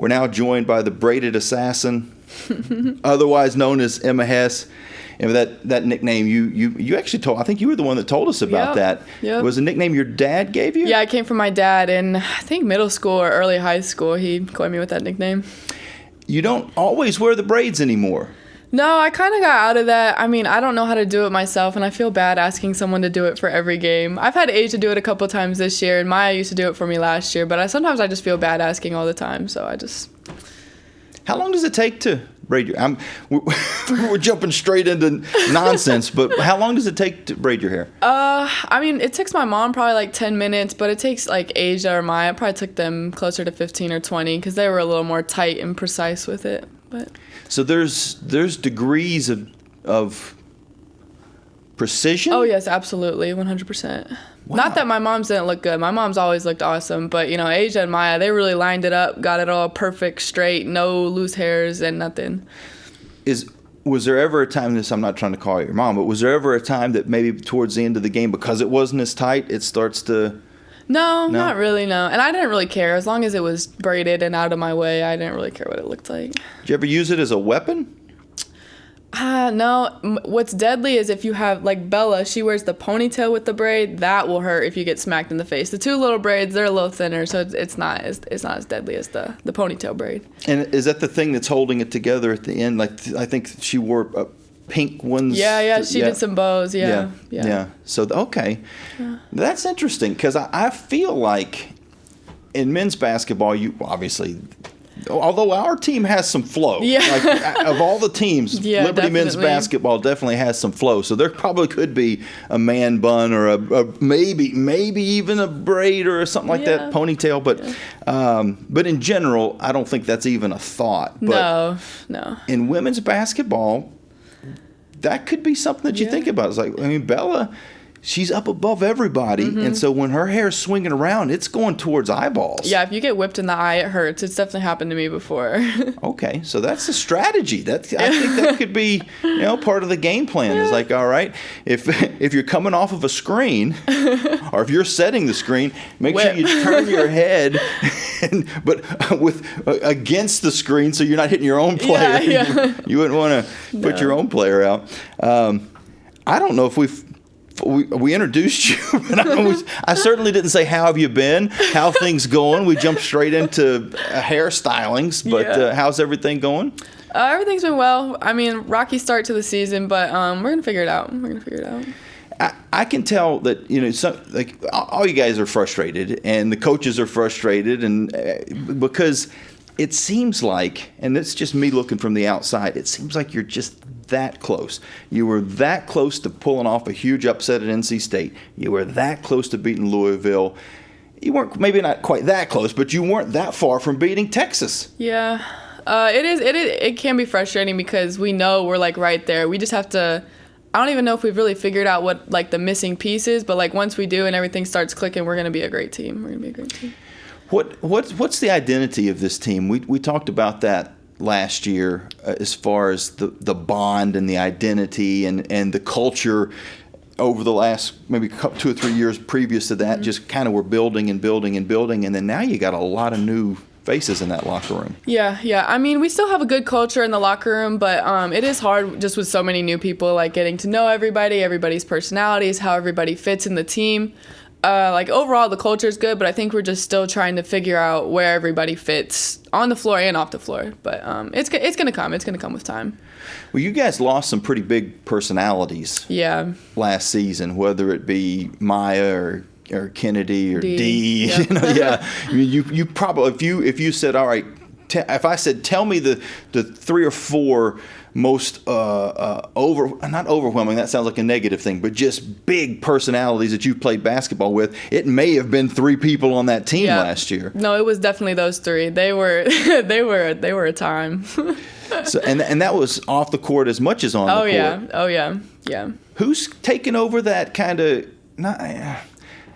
We're now joined by the braided assassin, otherwise known as Emma Hess. And that nickname you actually told, I think you were the one that told us about that. Yep. It was a nickname your dad gave you? Yeah, it came from my dad in, I think, middle school or early high school. He coined me with that nickname. You don't always wear the braids anymore. No, I kind of got out of that. I mean, I don't know how to do it myself, and I feel bad asking someone to do it for every game. I've had Age to do it a couple times this year, and Maya used to do it for me last year, but sometimes I just feel bad asking all the time, so I just... How long does it take to braid your... we're jumping straight into nonsense, but how long does it take to braid your hair? I mean, it takes my mom probably like 10 minutes, but it takes like Asia or Maya. It probably took them closer to 15 or 20 because they were a little more tight and precise with it. But so there's degrees of precision? Oh, yes, absolutely, 100%. Wow. Not that my mom's didn't look good. My mom's always looked awesome, but, you know, Asia and Maya, they really lined it up, got it all perfect, straight, no loose hairs and nothing. Was there ever a time, I'm not trying to call your mom, but was there ever a time that maybe towards the end of the game, because it wasn't as tight, it starts to... No, not really, no. And I didn't really care. As long as it was braided and out of my way, I didn't really care what it looked like. Did you ever use it as a weapon? No. What's deadly is if you have, like Bella, she wears the ponytail with the braid. That will hurt if you get smacked in the face. The two little braids, they're a little thinner, so it's not as deadly as the ponytail braid. And is that the thing that's holding it together at the end? Like, I think she wore pink ones. Yeah, she did some bows, yeah. So, okay. Yeah. That's interesting, because I feel like in men's basketball, you obviously... Although our team has some flow. Yeah. Like, of all the teams, Liberty definitely. men's basketball definitely has some flow. So there probably could be a man bun or a maybe even a braid or something like that, ponytail. But in general, I don't think that's even a thought. But no. In women's basketball, that could be something that you think about. It's like, I mean, Bella... She's up above everybody, and so when her hair's swinging around, it's going towards eyeballs. Yeah, if you get whipped in the eye, it hurts. It's definitely happened to me before. Okay, so that's a strategy. I think that could be, part of the game plan. Is like, all right, if you're coming off of a screen, or if you're setting the screen, make sure you turn your head, but against the screen, so you're not hitting your own player. Yeah. You wouldn't want to put your own player out. I don't know if we introduced you, but I certainly didn't say, how have you been? How things going? We jumped straight into hairstylings, but how's everything going? Everything's been well. I mean, rocky start to the season, but we're going to figure it out. I can tell that, all you guys are frustrated, and the coaches are frustrated, and because it seems like, and it's just me looking from the outside, it seems like you're just that close. You were that close to pulling off a huge upset at NC State. You were that close to beating Louisville. You weren't, maybe not quite that close, but you weren't that far from beating Texas. Yeah. It can be frustrating because we know we're like right there. We just have to, I don't even know if we've really figured out what like the missing piece is, but like once we do and everything starts clicking, we're going to be a great team. What's the identity of this team? We talked about that last year as far as the bond and the identity and the culture over the last maybe 2 or 3 years previous to that, just kind of we're building, and then now you got a lot of new faces in that locker room. Yeah. I mean, we still have a good culture in the locker room, but it is hard just with so many new people, like getting to know everybody's personalities, how everybody fits in the team. Like overall the culture is good, but I think we're just still trying to figure out where everybody fits on the floor and off the floor. But it's gonna come. It's gonna come with time. Well, you guys lost some pretty big personalities. Yeah. Last season, whether it be Maya or Kennedy or D. Yep. I mean, you probably if you said, all right, if I said tell me the 3 or 4 most not overwhelming, that sounds like a negative thing, but just big personalities that you've played basketball with, it may have been 3 people on that team last year. No, it was definitely those 3. They were a time. So and that was off the court as much as on the court. Oh yeah. Who's taken over that kind of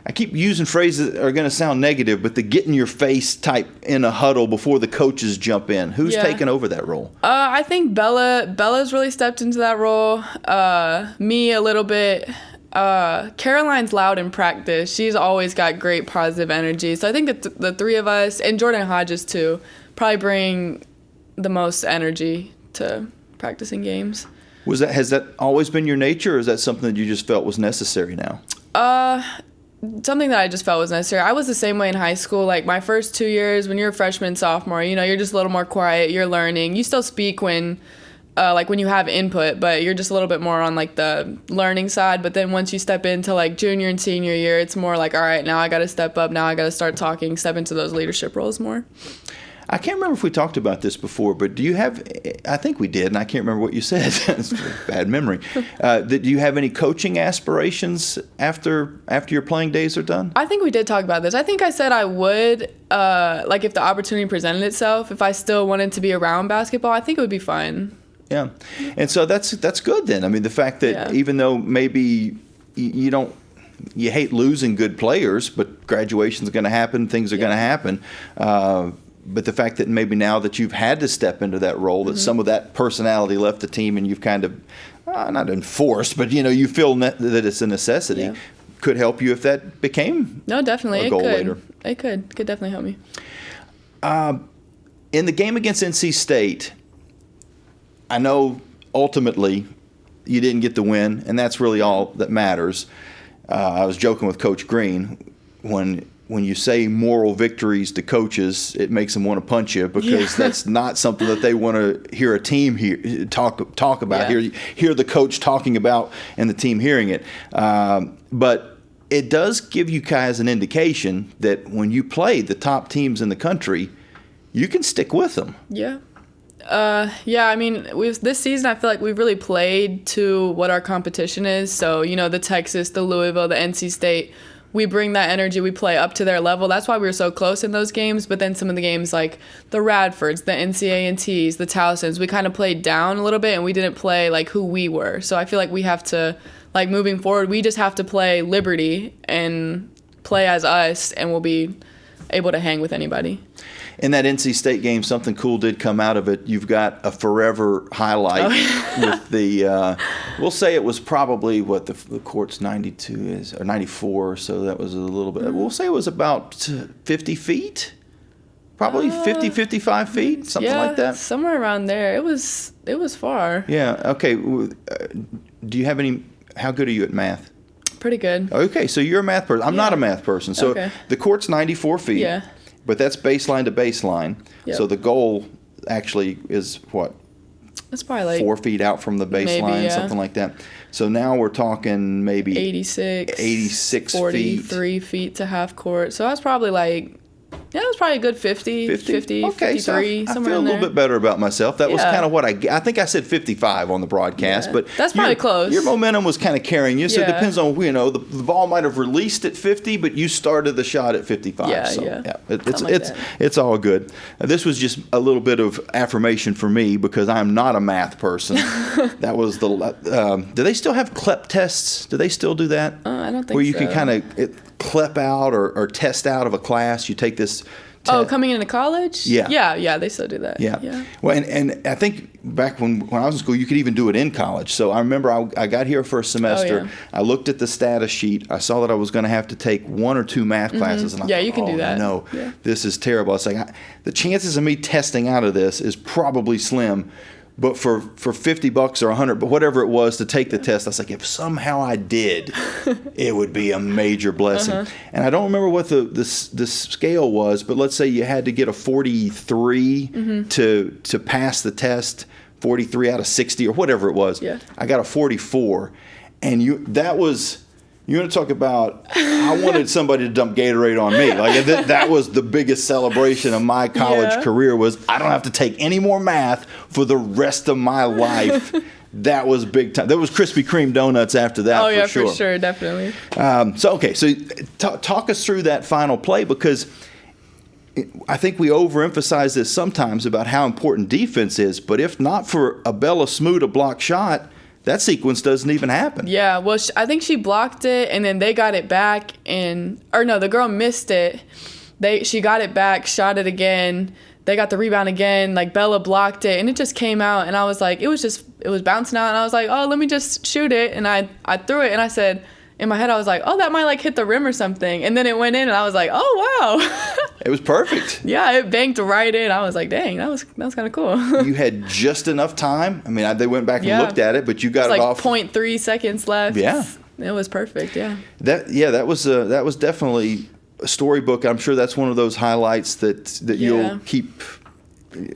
I keep using phrases that are going to sound negative, but the get in your face type in a huddle before the coaches jump in. Who's taken over that role? I think Bella's really stepped into that role. Me a little bit. Caroline's loud in practice. She's always got great positive energy. So I think the 3 of us, and Jordan Hodges too, probably bring the most energy to practicing games. Has that always been your nature, or is that something that you just felt was necessary now? Something that I just felt was necessary. I was the same way in high school. Like my first 2 years, when you're a freshman, sophomore, you're just a little more quiet. You're learning. You still speak when you have input, but you're just a little bit more on like the learning side. But then once you step into like junior and senior year, it's more like, all right, now I got to step up. Now I got to start talking, step into those leadership roles more. I can't remember if we talked about this before, but do you have, I think we did, and I can't remember what you said. It's a bad memory. Do you have any coaching aspirations after your playing days are done? I think we did talk about this. I think I said I would, like if the opportunity presented itself, if I still wanted to be around basketball, I think it would be fun. Yeah. And so that's good then. I mean, the fact that even though maybe you hate losing good players, but graduation's going to happen, things are going to happen. But the fact that maybe now that you've had to step into that role, that some of that personality left the team and you've kind of, not enforced, but, you feel that it's a necessity, could help you if that became definitely. a goal later. It could definitely help me. In the game against NC State, I know ultimately you didn't get the win, and that's really all that matters. I was joking with Coach Green when you say moral victories to coaches, it makes them want to punch you because that's not something that they want to hear a team talk about. Hear the coach talking about and the team hearing it. But it does give you guys an indication that when you play the top teams in the country, you can stick with them. Yeah. I mean, this season I feel like we've really played to what our competition is. So, the Texas, the Louisville, the NC State, we bring that energy, we play up to their level. That's why we were so close in those games. But then some of the games like the Radfords, the NCANTs, the Towsons, we kind of played down a little bit and we didn't play like who we were. So I feel like we have to, like moving forward, we just have to play Liberty and play as us, and we'll be able to hang with anybody. In that NC State game, something cool did come out of it. You've got a forever highlight with the, we'll say it was probably what the court's 92 is, or 94, so that was a little bit, we'll say it was about 50 feet, probably 50, 55 feet, something like that. Somewhere around there. It was far. Yeah, okay. Do you have how good are you at math? Pretty good. Okay, so you're a math person. I'm not a math person. So the court's 94 feet. Yeah. But that's baseline to baseline. Yep. So the goal actually is what? It's probably like 4 feet out from the baseline, something like that. So now we're talking maybe 86 43 feet to half court. So that's probably like, it was probably a good 50, okay, 53, so I somewhere feel a in little there. bit better about myself. That was kind of what I think I said 55 on the broadcast, but that's probably close. Your momentum was kind of carrying you, so it depends on, the ball might have released at 50, but you started the shot at 55. It's all good. This was just a little bit of affirmation for me because I'm not a math person. That was do they still have CLEP tests? Do they still do that? I don't think so. Where you can kind of CLEP out or test out of a class. You take this coming into college? Yeah, they still do that. Yeah. Well, and I think back when I was in school, you could even do it in college. So I remember I got here for a semester. Oh, yeah. I looked at the status sheet. I saw that I was going to have to take 1 or 2 math classes. And I thought, you can do that. No, this is terrible. I was like, the chances of me testing out of this is probably slim. But for $50 or $100, but whatever it was to take the test, I was like, if somehow I did, it would be a major blessing. And I don't remember what the scale was, but let's say you had to get a 43 to pass the test, 43 out of 60 or whatever it was. Yeah. I got a 44, and you want to talk about, I wanted somebody to dump Gatorade on me. Like that was the biggest celebration of my college career was I don't have to take any more math for the rest of my life. That was big time. There was Krispy Kreme donuts after that for sure, definitely. So talk us through that final play because I think we overemphasize this sometimes about how important defense is, but if not for a Bella Smoot a block shot, that sequence doesn't even happen. Yeah, well, I think she blocked it, and then they got it back, the girl missed it. She got it back, shot it again. They got the rebound again. Like Bella blocked it, and it just came out, and I was like, it was bouncing out, and I was like, oh, let me just shoot it, and I threw it, and I said, in my head, I was like, oh, that might like hit the rim or something, and then it went in, and I was like, oh wow. It was perfect. Yeah, it banked right in. I was like, dang, that was kind of cool. You had just enough time. I mean, they went back and looked at it, but you got it like off. 0.3 seconds left. Yeah. It was perfect, yeah. That was definitely a storybook. I'm sure that's one of those highlights that you'll keep.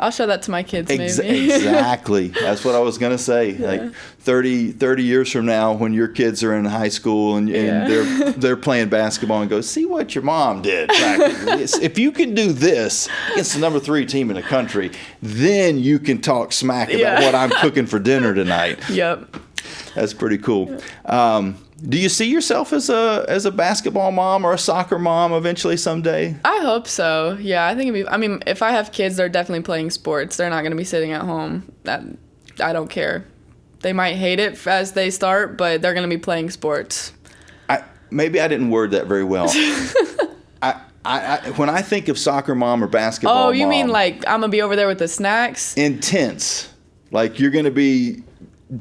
I'll show that to my kids maybe. Exactly. That's what I was going to say. Yeah. Like 30 years from now when your kids are in high school and they're playing basketball and go, see what your mom did. If you can do this against the number 3 team in the country, then you can talk smack about what I'm cooking for dinner tonight. Yep. That's pretty cool. Do you see yourself as a basketball mom or a soccer mom eventually someday? I hope so. Yeah, I think if I have kids, they're definitely playing sports. They're not going to be sitting at home. I don't care. They might hate it as they start, but they're going to be playing sports. Maybe I didn't word that very well. When I think of soccer mom or basketball mom. Oh, you mean like I'm going to be over there with the snacks? Intense. Like you're going to be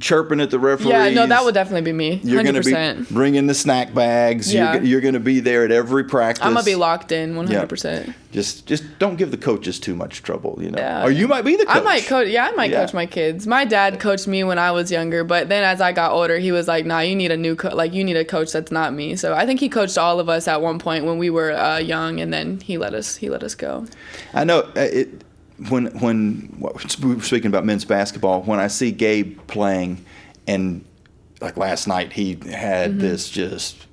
chirping at the referees. Yeah, no, that would definitely be me. 100%. You're going to be bringing the snack bags. Yeah. You're going to be there at every practice. I'm going to be locked in 100%. Yeah. Just don't give the coaches too much trouble, you know. Yeah. Or you might be the coach. I might coach my kids. My dad coached me when I was younger, but then as I got older, he was like, "Nah, you need a new you need a coach that's not me." So I think he coached all of us at one point when we were young, and then he let us go. I know when we were speaking about men's basketball, when I see Gabe playing, and like last night he had this just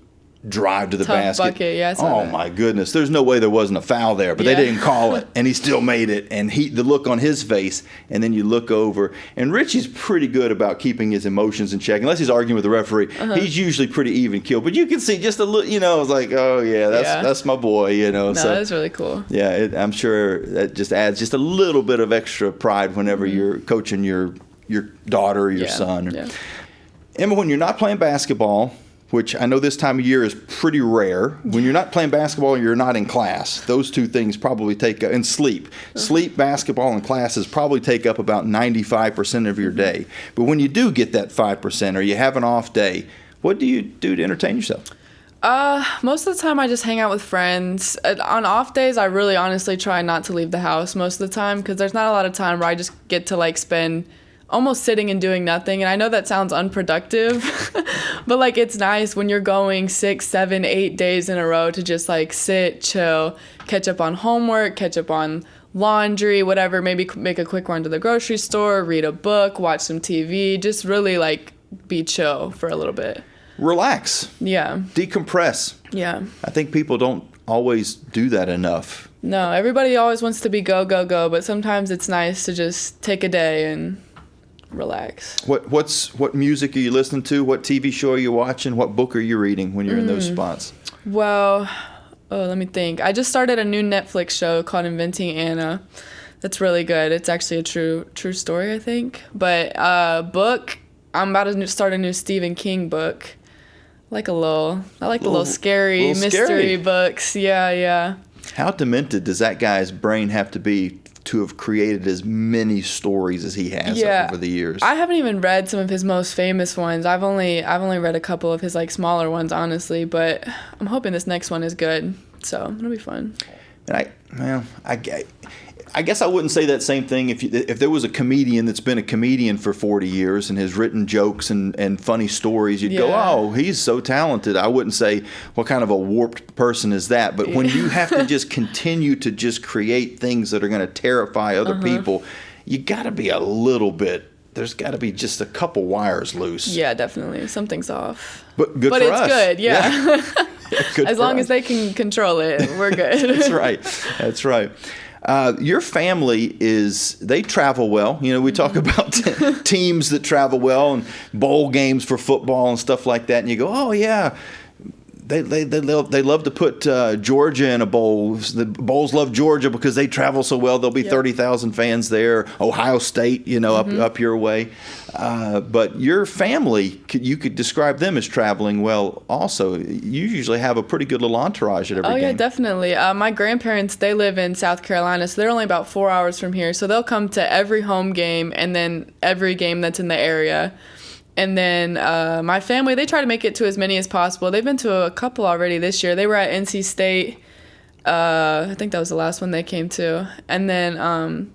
drive to the Tough basket. Bucket, yeah, I saw that. My goodness, there's no way there wasn't a foul there, but they didn't call it, and he still made it. And the look on his face, and then you look over, and Richie's pretty good about keeping his emotions in check, unless he's arguing with the referee. He's usually pretty even keel, but you can see just a little, it's like, oh yeah, that's my boy, No, that's really cool. Yeah, I'm sure that just adds just a little bit of extra pride whenever you're coaching your daughter or your son. Yeah. Emma, when you're not playing basketball, which I know this time of year is pretty rare, when you're not playing basketball and you're not in class, those two things probably take up, and sleep. Sleep, basketball, and classes probably take up about 95% of your day. But when you do get that 5% or you have an off day, what do you do to entertain yourself? Most of the time I just hang out with friends. On off days, I really honestly try not to leave the house most of the time because there's not a lot of time where I just get to like spend almost sitting and doing nothing. And I know that sounds unproductive, but like it's nice when you're going 6, 7, 8 days in a row to just like sit, chill, catch up on homework, catch up on laundry, whatever, maybe make a quick run to the grocery store, read a book, watch some TV, just really like be chill for a little bit. Relax. Yeah. Decompress. Yeah. I think people don't always do that enough. No, everybody always wants to be go, go, go, but sometimes it's nice to just take a day and relax. What music are you listening to? What TV show are you watching? What book are you reading when you're in those spots? Well, let me think. I just started a new Netflix show called Inventing Anna. That's really good. It's actually a true story, I think. But book, I'm about to start a new Stephen King book. I like the little scary mystery books. Yeah. How demented does that guy's brain have to be to have created as many stories as he has over the years? I haven't even read some of his most famous ones. I've only read a couple of his like smaller ones, honestly, but I'm hoping this next one is good. So it'll be fun. And I guess I wouldn't say that same thing if there was a comedian that's been a comedian for 40 years and has written jokes and funny stories. You'd go, oh, he's so talented. I wouldn't say what kind of a warped person is that. But when you have to just continue to just create things that are going to terrify other people, you got to be a little bit. There's got to be just a couple wires loose. Yeah, definitely. Something's off. But good for us. But it's good, yeah. Good as long as they can control it, we're good. That's right. Your family they travel well. We talk about teams that travel well and bowl games for football and stuff like that. And you go, oh, yeah. They love to put Georgia in a bowl. The bowls love Georgia because they travel so well. There'll be 30,000 fans there. Ohio State, up your way. But your family, you could describe them as traveling well also. You usually have a pretty good little entourage at every game. Oh, yeah, definitely. My grandparents, they live in South Carolina, so they're only about 4 hours from here. So they'll come to every home game and then every game that's in the area. And then my family, they try to make it to as many as possible. They've been to a couple already this year. They were at NC State I think that was the last one they came to. And then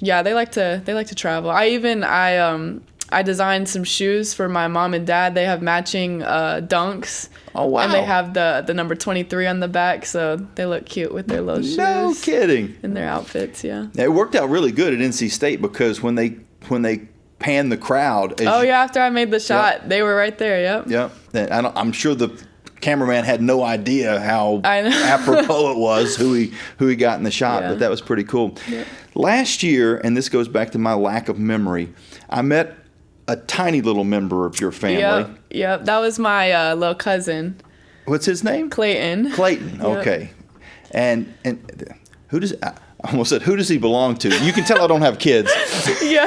they like to travel. I designed some shoes for my mom and dad. They have matching Dunks. Oh, wow. And they have the number 23 on the back, so they look cute with their little shoes. No kidding. And their outfits, yeah. It worked out really good at NC State because when they panned the crowd. After I made the shot, they were right there, yep. Yep. I'm sure the cameraman had no idea how apropos it was who he got in the shot, but that was pretty cool. Yep. Last year, and this goes back to my lack of memory, I met a tiny little member of your family. Yep. That was my little cousin. What's his name? Clayton. Clayton. Okay. And who does he belong to? You can tell I don't have kids. Yeah.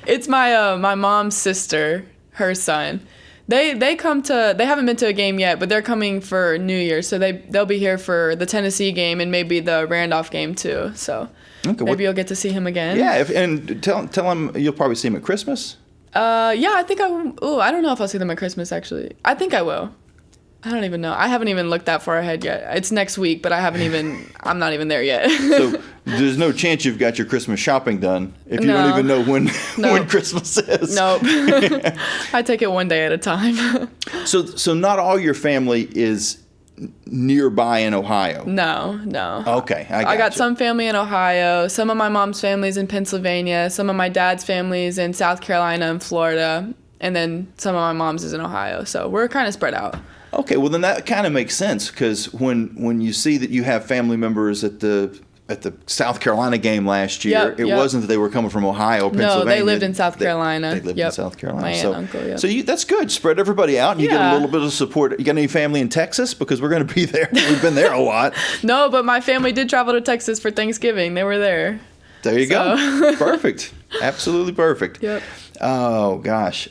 It's my mom's sister, her son. They haven't been to a game yet, but they're coming for New Year's, so they'll be here for the Tennessee game and maybe the Randolph game too. So maybe you'll get to see him again. Yeah, and tell him you'll probably see him at Christmas. I think I will. Oh, I don't know if I'll see them at Christmas, actually. I think I will. I don't even know. I haven't even looked that far ahead yet. It's next week, but I'm not even there yet. So there's no chance you've got your Christmas shopping done if you don't even know when Christmas is. Nope. I take it one day at a time. So not all your family is nearby in Ohio? No. Okay, I got some family in Ohio. Some of my mom's family's in Pennsylvania. Some of my dad's family's in South Carolina and Florida. And then some of my mom's is in Ohio. So we're kind of spread out. Okay, well then that kind of makes sense because when you see that you have family members at the South Carolina game last year, it wasn't that they were coming from Ohio, Pennsylvania. No, they lived in South Carolina. They lived in South Carolina. My aunt and uncle, So that's good. Spread everybody out and you get a little bit of support. You got any family in Texas? Because we're going to be there. We've been there a lot. No, but my family did travel to Texas for Thanksgiving. They were there. There you go. Perfect. Absolutely perfect. Yep. Oh, gosh.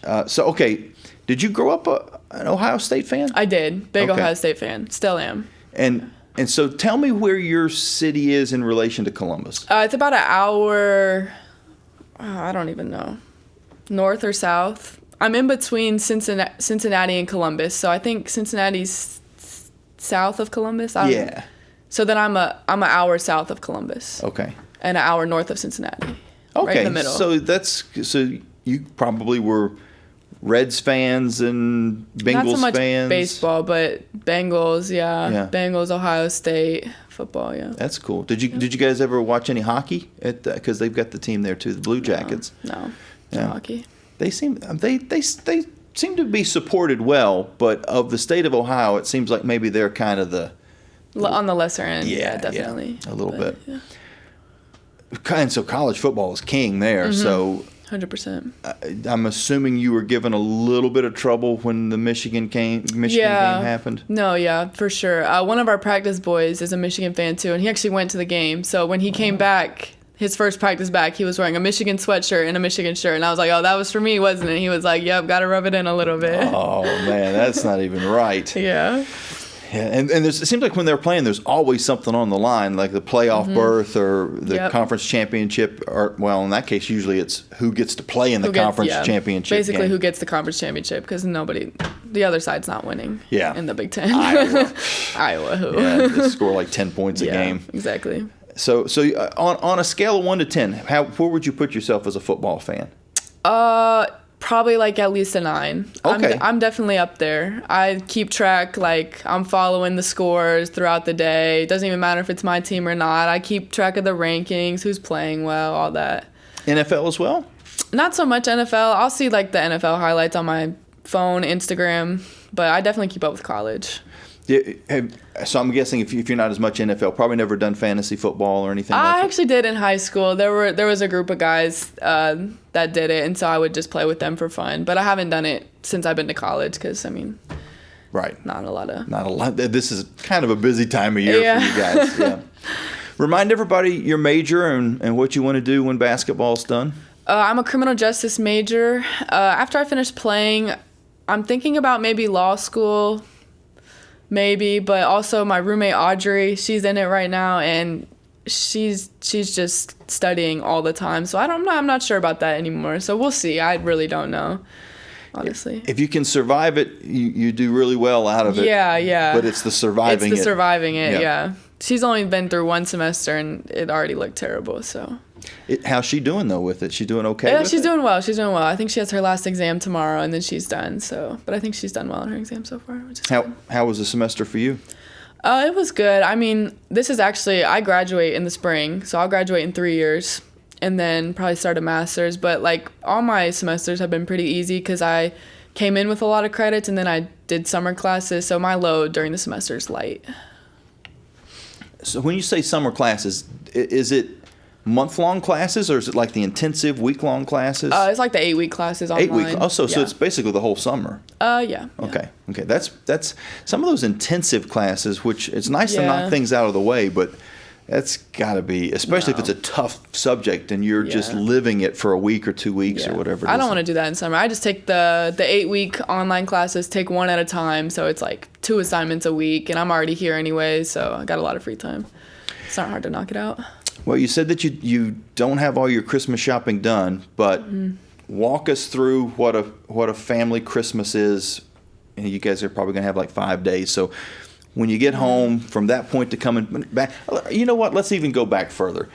Did you grow up an Ohio State fan? I did. Big Ohio State fan. Still am. And so tell me where your city is in relation to Columbus. It's about an hour, I don't even know, north or south. I'm in between Cincinnati and Columbus, so I think Cincinnati's south of Columbus. Yeah. So then I'm an hour south of Columbus. Okay. And an hour north of Cincinnati. Okay. Right in the middle. So you probably were Reds fans and Bengals fans. Not so much baseball, but Bengals, yeah. Bengals, Ohio State football, yeah. That's cool. Did you guys ever watch any hockey because they've got the team there too, the Blue Jackets? No hockey. They seem to be supported well, but of the state of Ohio, it seems like maybe they're kind of on the lesser end. Yeah, definitely. A little bit. Yeah. And so college football is king there. Mm-hmm. So 100%. I'm assuming you were given a little bit of trouble when the Michigan game happened. No, yeah, for sure. One of our practice boys is a Michigan fan too, and he actually went to the game. So when he came back, his first practice back, he was wearing a Michigan sweatshirt and a Michigan shirt, and I was like, "Oh, that was for me, wasn't it?" He was like, "Yep, got to rub it in a little bit." Oh man, that's not even right. Yeah. Yeah, and it seems like when they're playing, there's always something on the line, like the playoff berth or the conference championship. Or, well, in that case, usually it's who gets to play in the conference championship. Basically, game. who gets the conference championship because the other side's not winning. Yeah. In the Big Ten. Iowa, who? Yeah, they score like 10 points a game. Exactly. So on a scale of 1 to 10, where would you put yourself as a football fan? Probably like at least a 9. Okay. I'm definitely up there. I keep track, like I'm following the scores throughout the day. It doesn't even matter if it's my team or not. I keep track of the rankings, who's playing well, all that. NFL as well? Not so much NFL. I'll see like the NFL highlights on my phone, Instagram, but I definitely keep up with college. Yeah, so I'm guessing if you're not as much NFL, probably never done fantasy football or anything like that? I actually did in high school. There was a group of guys that did it, and so I would just play with them for fun. But I haven't done it since I've been to college because, right. Not a lot. This is kind of a busy time of year for you guys. Yeah. Remind everybody your major and what you want to do when basketball's done. I'm a criminal justice major. After I finish playing, I'm thinking about maybe law school. Maybe, but also my roommate Audrey, she's in it right now, and she's just studying all the time. So I'm not sure about that anymore. So we'll see. I really don't know, honestly. If you can survive it, you do really well out of it. Yeah. But it's the surviving it. Yeah. she's only been through one semester and it already looked terrible. So How's she doing though with it? She doing okay? yeah, with she's it? doing well. She's doing well. I think she has her last exam tomorrow and then she's done. So, but I think she's done well in her exam so far. Which is good. How was the semester for you? It was good. I mean, this is actually, I graduate in the spring, so I'll graduate in 3 years and then probably start a master's. But like all my semesters have been pretty easy because I came in with a lot of credits and then I did summer classes. So my load during the semester is light. So when you say summer classes, is it month-long classes or is it like the intensive week-long classes? It's like the 8-week classes online. 8 week. Oh, so Yeah. it's basically the whole summer. Yeah. Okay. Okay. That's some of those intensive classes, which it's nice to Yeah. knock things out of the way, but that's got to be, especially if No. it's a tough subject and you're just Yeah. living it for a week or 2 weeks Yeah. or whatever. It I is. don't want to do that in summer. I just take the 8-week online classes, take one at a time. So it's like 2 assignments a week, and I'm already here anyway, so I got a lot of free time. It's not hard to knock it out. Well, you said that you don't have all your Christmas shopping done, but walk us through what a family Christmas is. And you guys are probably going to have like 5 days. So when you get home from that point to coming back, you know what? Let's even go back further.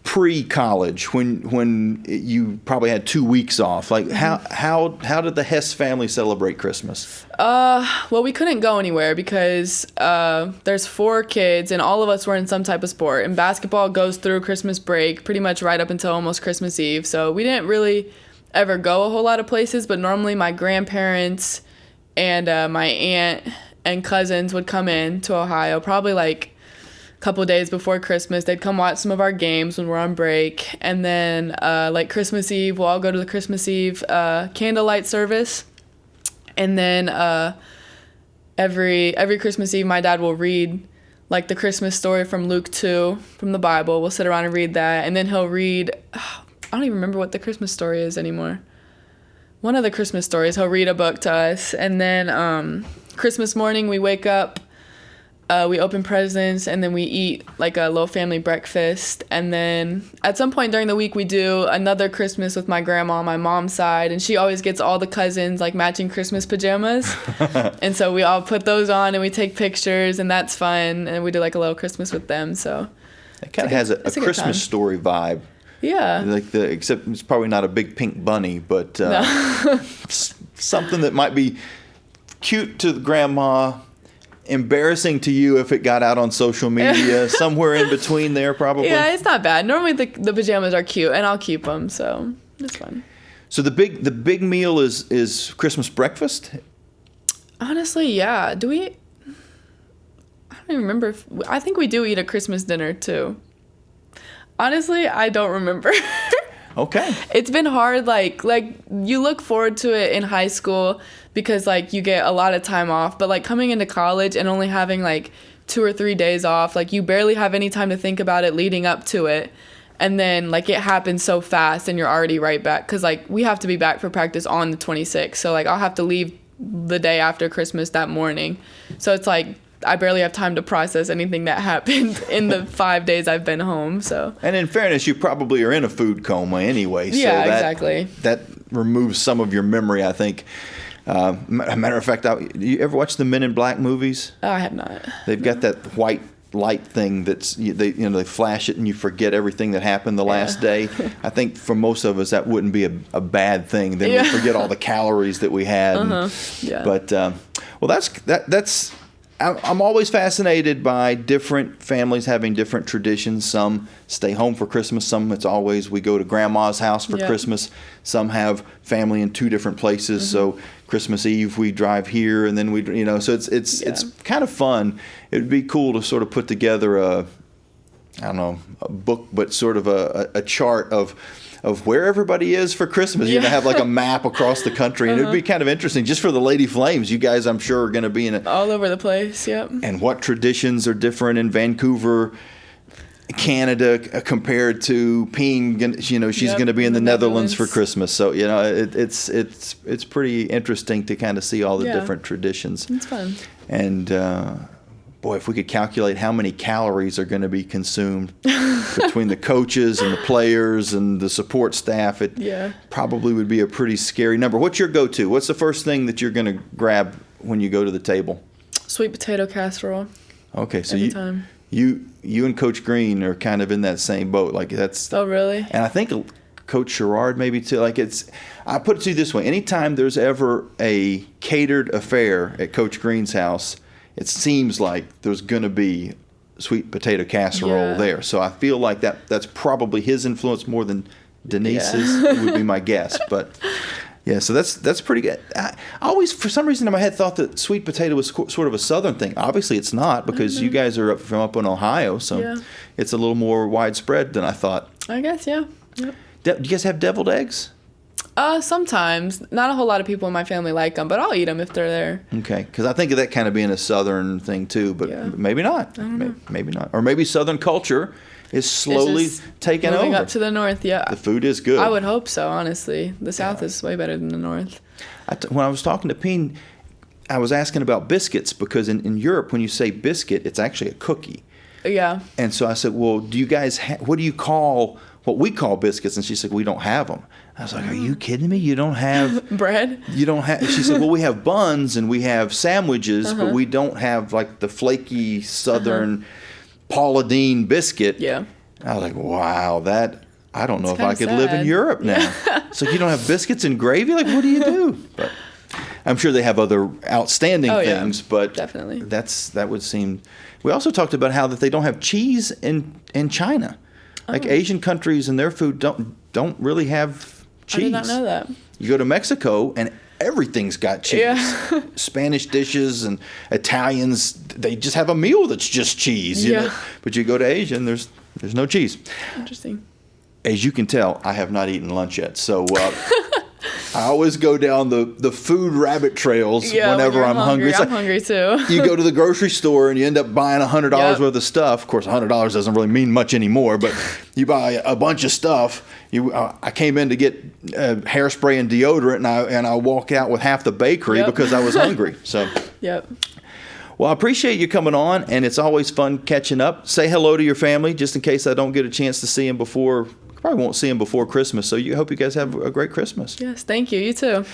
Pre-college, when you probably had 2 weeks off, like how did the Hess family celebrate Christmas? Well, we couldn't go anywhere because there's 4 kids and all of us were in some type of sport. And basketball goes through Christmas break pretty much right up until almost Christmas Eve. So we didn't really ever go a whole lot of places, but normally my grandparents and my aunt and cousins would come in to Ohio probably like a couple of days before Christmas. They'd come watch some of our games when we're on break. And then like Christmas Eve, we'll all go to the Christmas Eve candlelight service. And then every Christmas Eve, my dad will read like the Christmas story from Luke 2 from the Bible. We'll sit around and read that. And then he'll read, I don't even remember what the Christmas story is anymore. One of the Christmas stories, he'll read a book to us. And then Christmas morning, we wake up, we open presents, and then we eat like a little family breakfast. And then at some point during the week, we do another Christmas with my grandma on my mom's side. And she always gets all the cousins like matching Christmas pajamas. And so we all put those on and we take pictures, and that's fun. And we do like a little Christmas with them. So It kind of has a good time. Christmas story vibe. yeah. Like except it's probably not a big pink bunny, but something that might be cute to the grandma, embarrassing to you if it got out on social media, somewhere in between there probably. Yeah, it's not bad. Normally the pajamas are cute, and I'll keep them, so it's fun. So the big meal is Christmas breakfast. Honestly, yeah. Do we? I don't even remember. I think we do eat a Christmas dinner too. Honestly, I don't remember. Okay. It's been hard. Like you look forward to it in high school because like you get a lot of time off, but like coming into college and only having like 2 or 3 days off, like you barely have any time to think about it leading up to it. And then like it happens so fast and you're already right back, because like we have to be back for practice on the 26th. So like I'll have to leave the day after Christmas that morning. So it's like I barely have time to process anything that happened in the 5 days I've been home. So And in fairness, you probably are in a food coma anyway. So yeah, exactly. That removes some of your memory, I think. Matter of fact, you ever watch the Men in Black movies? Oh, I have not. They've got that white light thing they flash it and you forget everything that happened the last day. I think for most of us that wouldn't be a bad thing. Then we forget all the calories that we had. Yeah. But well, that's. I'm always fascinated by different families having different traditions. Some stay home for Christmas. Some it's always we go to grandma's house for Christmas. Some have family in 2 different places. So Christmas Eve we drive here, and then so it's kind of fun. It would be cool to sort of put together a book, but sort of a chart of where everybody is for Christmas. You're going to have like a map across the country, and it'd be kind of interesting just for the Lady Flames. You guys, I'm sure, are going to be in it. All over the place, yep. And what traditions are different in Vancouver, Canada, compared to Peen? She's going to be in the Netherlands for Christmas. So, it's pretty interesting to kind of see all the different traditions. It's fun. And, boy, if we could calculate how many calories are going to be consumed between the coaches and the players and the support staff, it probably would be a pretty scary number. What's your go-to? What's the first thing that you're going to grab when you go to the table? Sweet potato casserole. Okay, so Every time. you and Coach Green are kind of in that same boat. Like that's. Oh, really? And I think Coach Sherrard maybe too. Like I put it to you this way: anytime there's ever a catered affair at Coach Green's house, it seems like there's going to be sweet potato casserole there. So I feel like that's probably his influence more than Denise's would be my guess. But yeah, so that's pretty good. I always, for some reason in my head, thought that sweet potato was sort of a Southern thing. Obviously, it's not because you guys are from up in Ohio, so it's a little more widespread than I thought. I guess, yeah. Yep. Do you guys have deviled eggs? Sometimes. Not a whole lot of people in my family like them, but I'll eat them if they're there. Okay, because I think of that kind of being a Southern thing too, but maybe not. Maybe not. Or maybe Southern culture is slowly taking over. Moving up to the North, yeah. The food is good. I would hope so, honestly. The South is way better than the North. When I was talking to Peen, I was asking about biscuits because in Europe, when you say biscuit, it's actually a cookie. Yeah. And so I said, well, do you guys what do you call what we call biscuits? And she said, we don't have them. I was like, are you kidding me? You don't have bread? You don't have. She said, well, we have buns and we have sandwiches, but we don't have like the flaky Southern Paula Deen biscuit. Yeah. I was like, wow, I don't know if I could sad. live in Europe now. So you don't have biscuits and gravy? Like, what do you do? But I'm sure they have other outstanding things, but definitely. That would seem. We also talked about how that they don't have cheese in China. Like Asian countries and their food don't really have cheese. I did not know that. You go to Mexico and everything's got cheese. Yeah. Spanish dishes and Italians, they just have a meal that's just cheese. You know? But you go to Asia and there's no cheese. Interesting. As you can tell, I have not eaten lunch yet. So I always go down the food rabbit trails whenever I'm hungry. I'm hungry too. You go to the grocery store and you end up buying $100 worth of stuff. Of course, $100 doesn't really mean much anymore, but you buy a bunch of stuff. I came in to get hairspray and deodorant, and I walk out with half the bakery because I was hungry. So. Yep. Well, I appreciate you coming on, and it's always fun catching up. Say hello to your family, just in case I don't get a chance to see them before. Probably won't see them before Christmas. So hope you guys have a great Christmas. Yes, thank you. You too.